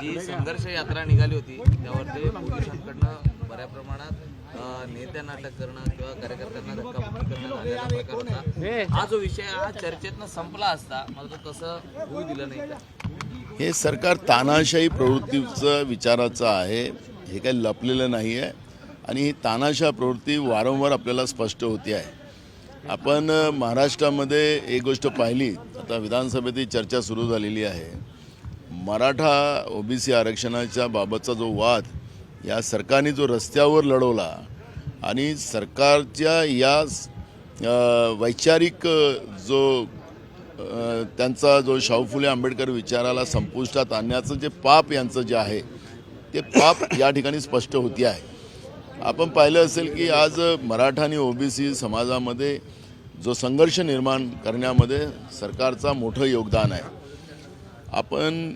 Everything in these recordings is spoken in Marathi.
जी संघर्ष यात्रा निघाली होती त्यावरती पोलिसांकडनं बऱ्या प्रमाणात नेत्यांना अटक करणं किंवा कार्यकर्त्यांना धक्काबुक्की करणं झालेला प्रकार होता। हा जो विषय हा चर्चेतनं संपला असता मला तो तसं होऊ दिलं नाही का? हे सरकार तानाशाही प्रवृत्तीचं विचाराचं आहे, हे काही लपलेलं नाही आहे आणि ही तानाशाह प्रवृत्ती वारंवार आपल्याला स्पष्ट होते आहे। आपण महाराष्ट्रामध्ये एक गोष्ट पाहिली, आता विधानसभेत चर्चा सुरू झालेली आहे। मराठा ओबीसी आरक्षणाच्या बाबतचा जो वाद या सरकारने जो रस्त्यावर लढवला आणि सरकारच्या या वैचारिक जो त्यांचा जो शाहू फुले आंबेडकर विचाराला संपुष्टात आणण्याचं जे पाप यांचं जे आहे ते पाप या ठिकाणी स्पष्ट होते आहे। आपण पाहिलं असेल की आज मराठा आणि ओबीसी समाजामध्ये जो संघर्ष निर्माण करण्यामध्ये सरकारचा मोठं योगदान आहे। आपण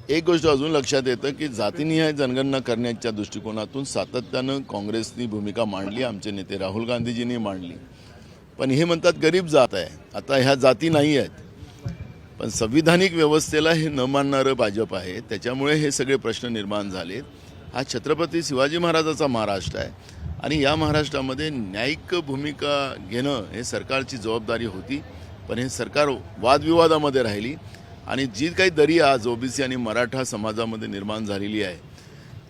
एक गोष्ट अजून लक्षात येतं की जातीनिहाय जनगणना करण्याच्या दृष्टिकोनातून सातत्यानं काँग्रेसनी भूमिका मांडली, आमचे नेते राहुल गांधीजींनी मांडली, पण हे म्हणतात गरीब जात आहे, आता ह्या जाती नाही आहेत। पण संविधानिक व्यवस्थेला हे न मानणारं भाजप आहे, त्याच्यामुळे हे सगळे प्रश्न निर्माण झाले। हा छत्रपती शिवाजी महाराजाचा महाराष्ट्र आहे आणि या महाराष्ट्रामध्ये न्यायिक भूमिका घेणं हे सरकारची जबाबदारी होती, पण हे सरकार वादविवादामध्ये राहिली आणि जी काही दरी आज ओबीसी आणि मराठा समाजामध्ये निर्माण झालेली आहे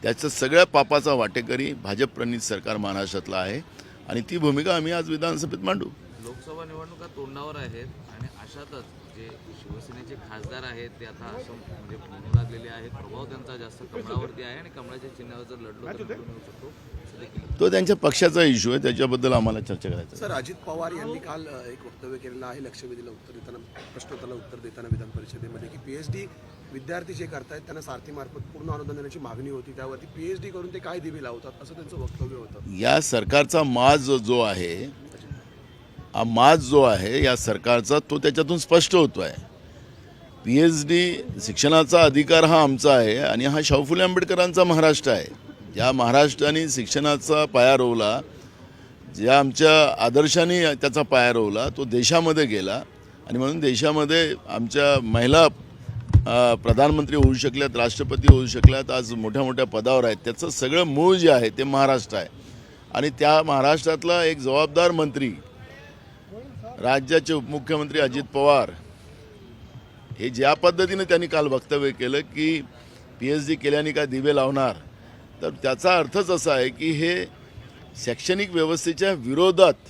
त्याचं सगळ्या पापाचा वाटेकरी भाजप प्रणित सरकार महाराष्ट्रातलं आहे आणि ती भूमिका आम्ही आज विधानसभेत मांडू। लोकसभा निवडणुका तोंडावर आहेत आणि अशातच जे शिवसेनेचे खासदार आहेत ते आता असं म्हणजे म्हणू लागलेले आहेत, प्रभाव त्यांचा जास्त कमळावरती आहे आणि कमळाच्या चिन्हावर जर लढलो तर निवडून येऊ शकतो असं देखील तो त्यांच्या पक्षाचा इश्यू आहे, त्याच्याबद्दल आम्हाला चर्चा करायचं आहे। सर, अजित पवार यांनी काल एक वक्तव्य केलेलं आहे लक्षवेधीला उत्तर देताना, प्रश्नोत्तराला उत्तर देताना विधान परिषदेमध्ये की पीएचडी विद्यार्थी जे करतायत त्यांना सारथीमार्फत पूर्ण अनुदान देण्याची मागणी होती, त्यावरती पीएचडी करून ते काय दिवे लावतात असं त्यांचं वक्तव्य होतं। या सरकारचा माज जो आहे, हा माज जो आहे या सरकारचा तो त्याच्यातून स्पष्ट होतो आहे। पीएचडी शिक्षणाचा अधिकार हा आमचा आहे आणि हा शाहू फुले आंबेडकरांचा महाराष्ट्र आहे। ज्या महाराष्ट्राने शिक्षणाचा पाया रोवला, ज्या आमच्या आदर्शाने त्याचा पाया रोवला, तो देशामध्ये गेला आणि म्हणून देशामध्ये आमच्या महिला प्रधानमंत्री होऊ शकल्यात, राष्ट्रपती होऊ शकल्यात, आज मोठ्या मोठ्या पदावर आहेत। त्याचं सगळं मूळ जे आहे ते महाराष्ट्र आहे आणि त्या महाराष्ट्रातला एक जबाबदार मंत्री, राज्याचे उपमुख्यमंत्री अजित पवार हे ज्या पद्धतीने त्यांनी काल वक्तव्य केलं की पीएचडी केल्याने काय दिवे लावणार, तर त्याचा अर्थच असा आहे की हे शैक्षणिक व्यवस्थेच्या विरोधात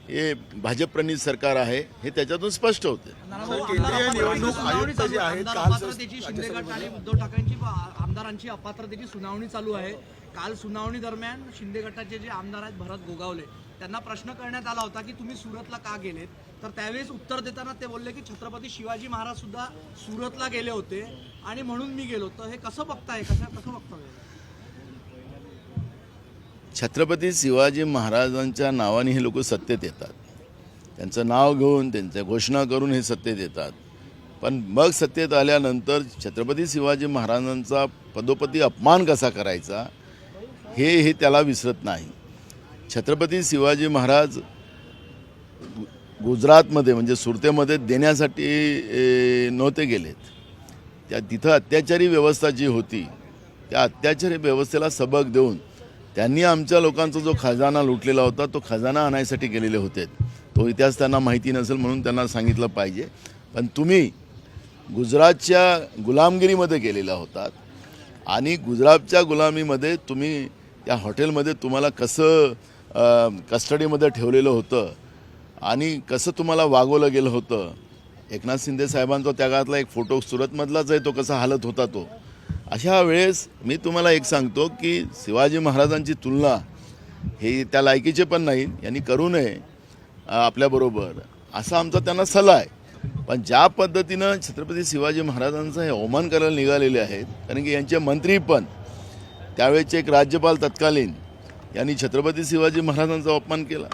हे भाजप प्रणित सरकार आहे, हे त्याच्यातून स्पष्ट होते। केंद्रीय निवडणूक आयुक्त जे आहेत काल शिंदे गट आणि उद्धव ठाकरेंची आमदारांची अपात्रतेची सुनावणी चालू आहे। काल सुनावणी दरम्यान शिंदे गटाचे जे आमदार आहेत भरत गोगावले त्यांना प्रश्न करण्यात आला होता की तुम्ही सुरतला का गेलेत, तर त्यावेळेस उत्तर देताना ते बोलले की छत्रपती शिवाजी महाराज सुद्धा सुरतला गेले होते आणि म्हणून मी गेलो। तर हे कसं बघताय, कसं बघताय? छत्रपती शिवाजी महाराजांच्या नावाने हे लोक सत्तेत येतात, त्यांचं नाव घेऊन त्यांच्या घोषणा करून हे सत्तेत येतात, पण मग सत्तेत आल्यानंतर छत्रपती शिवाजी महाराजांचा पदोपदी अपमान कसा करायचा हे त्याला विसरत नाही। छत्रपती शिवाजी महाराज गुजरातमध्ये म्हणजे सुरतेमध्ये देण्यासाठी नव्हते गेलेत, त्या तिथं अत्याचारी व्यवस्था जी होती त्या अत्याचारी व्यवस्थेला सबक देऊन त्यांनी आमच्या लोकांचा जो खजाना लुटलेला होता तो खजाना आणायसाठी गेलेले होते। तो इतिहास त्यांना माहिती नसेल म्हणून त्यांना सांगितलं पाहिजे, पण तुम्ही गुजरातच्या गुलामगिरीमध्ये गेलेला होतात आणि गुजरातच्या गुलामीमध्ये तुम्ही त्या हॉटेलमध्ये तुम्हाला कसं कस्टडीमध्ये ठेवलेलं होतं आणि कसं तुम्हाला वागवलं गेलं होतं। एकनाथ शिंदे साहेबांचा त्या काळातला एक फोटो सुरतमधलाच आहे, तो कसा हालत होता तो। अशा वेळेस मी तुम्हाला एक सांगतो की शिवाजी महाराजांची तुलना हे त्या लायकीचे पण नाही, यांनी करू नये आपल्याबरोबर असा आमचा त्यांना सल्ला आहे। पण ज्या पद्धतीनं छत्रपती शिवाजी महाराजांचा हे अवमान करायला निघालेले आहेत, कारण की यांचे मंत्री पण त्यावेळेचे एक राज्यपाल तत्कालीन यांनी छत्रपती शिवाजी महाराजांचा अपमान केला,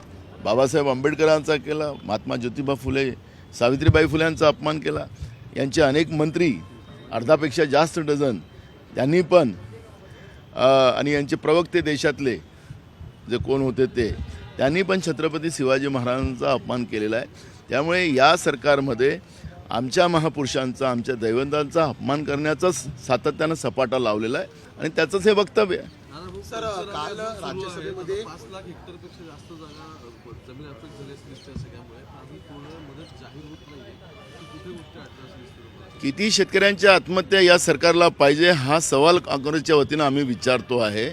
बाबासाहेब आंबेडकरांचा केला, महात्मा ज्योतिबा फुले सावित्रीबाई फुल्यांचा अपमान केला, यांचे अनेक मंत्री अर्धापेक्षा जास्त डझन त्यांनी पण आणि यांचे प्रवक्ते देशातले जे कोण होते त्यांनी पण छत्रपती शिवाजी महाराजांचा अपमान केलेला आहे। त्यामुळे या सरकारमध्ये आमच्या महापुरुषांचा, आमच्या दैवतांचा अपमान करण्याचाच सातत्यानं सपाटा लावलेला आहे आणि त्याचंच हे वक्तव्य आहे. सर काल राज्यसभेमध्ये 5 लाख हेक्टरपेक्षा जास्त जागा जमीन अफेक्ट झाली असं दिसते सगळ्यामुळे अजून पूर्ण मदत जाहीर होत नाहीये की कुठे गोष्टी अडचण असं दिसते. किती शेतकऱ्यांच्या आत्महत्या या सरकारला पाहिजे हा सवाल काँग्रेसच्या वतीनं आम्ही विचारतो आहे.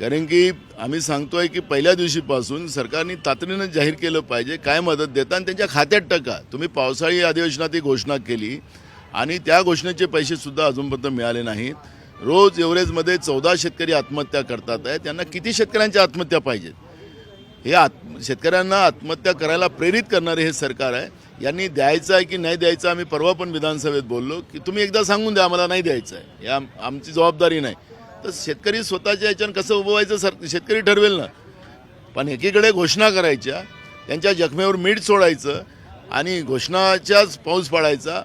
कारण की आम्ही सांगतोय की पहिल्या दिवशीपासून सरकारने तातडीनं जाहीर केलं पाहिजे काय मदत देता आणि त्यांच्या खात्यात टाका. तुम्ही पावसाळी अधिवेशनात ही घोषणा केली आणि त्या घोषणेचे पैसेसुद्धा अजूनपर्यंत मिळाले नाहीत. रोज एव्हरेजमध्ये 14 शेतकरी आत्महत्या करतात आहे. त्यांना किती शेतकऱ्यांच्या आत्महत्या पाहिजेत? हे शेतकऱ्यांना आत्महत्या करायला प्रेरित करणारे हे सरकार आहे. यांनी द्यायचं आहे की नाही द्यायचं आम्ही परवा पण विधानसभेत बोललो की तुम्ही एकदा सांगून द्या आम्हाला नाही द्यायचं आहे, या आमची जबाबदारी नाही. तर शेतकरी स्वतःच्या याच्यानं कसं उभं व्हायचं शेतकरी ठरवेल ना. पण एकीकडे घोषणा करायच्या, त्यांच्या जखमेवर मीठ सोडायचं आणि घोषणाच्याच पाऊस पाडायचा.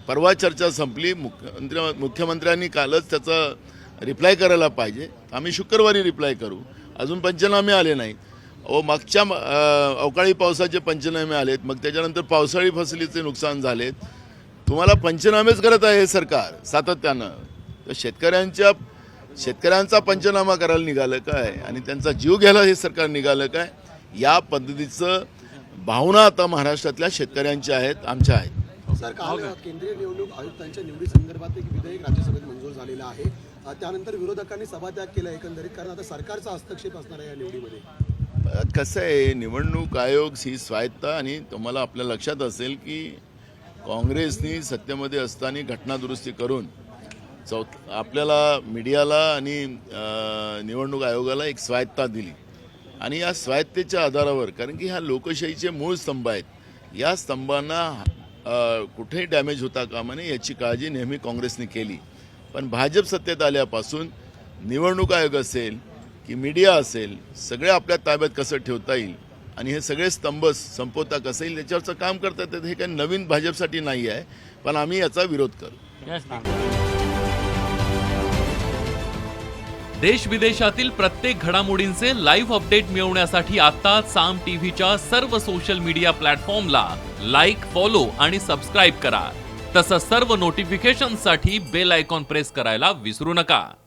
परवा चर्चा संपली, मुख्यमंत्र्यांनी कालच त्याचा रिप्लाय करायला पाहिजे. आम्ही शुक्रवारी रिप्लाय करू. अजून पंचनामे आले नाहीत. मागच्या अवकाळी पावसाचे पंचनामे आलेत, मग त्याच्यानंतर पावसाळी फसलीचे नुकसान झालेत. तुम्हाला पंचनामेच करत आहे हे सरकार सातत्यानं. तर शेतकऱ्यांचा पंचनामा करायला निघालं काय आणि त्यांचा जीव घ्यायला हे सरकार निघालं काय? या पद्धतीचं भावना आता महाराष्ट्रातल्या शेतकऱ्यांच्या आहेत, आमच्या आहेत. सर काल केंद्रीय निवडणूक आयुक्तांच्या निवडीसंदर्भात एक विधेयक राज्यसभेत मंजूर झालेलं आहे. त्यानंतर विरोधकांनी सभात्याग केला एकंदरीत, कारण आता सरकारचा हस्तक्षेप असणार आहे या निवडीमध्ये. कसं आहे, निवडणूक आयोग ही स्वायत्त आणि तुम्हाला आपल्या लक्षात असेल की काँग्रेसनी सत्तेमध्ये असताना घटनादुरुस्ती करून आपल्याला मीडियाला आणि निवडणूक आयोगाला एक स्वायत्ता दिली आणि या स्वायत्तेच्या आधारावर, कारण की ह्या लोकशाहीचे मूळ स्तंभ आहेत, या स्तंभांना कुठेही डॅमेज होता कामा नये याची काळजी नेहमी काँग्रेसने केली. पण भाजप सत्तेत आल्यापासून निवडणूक आयोग असेल की मीडिया असेल, सगळे आपल्या ताब्यात कसं ठेवता येईल आणि हे सगळे स्तंभ संपवता कसं येईल याच्यावरचं काम करतात. हे काही नवीन भाजपसाठी नाही आहे, पण आम्ही याचा विरोध करू. देश विदेशातील प्रत्येक घडामोडींचे लाईव्ह अपडेट मिळवण्यासाठी आता साम टीव्हीच्या सर्व सोशल मीडिया प्लॅटफॉर्मला लाईक, फॉलो आणि सबस्क्राईब करा. तसंच सर्व नोटिफिकेशनसाठी बेल आयकॉन प्रेस करायला विसरू नका.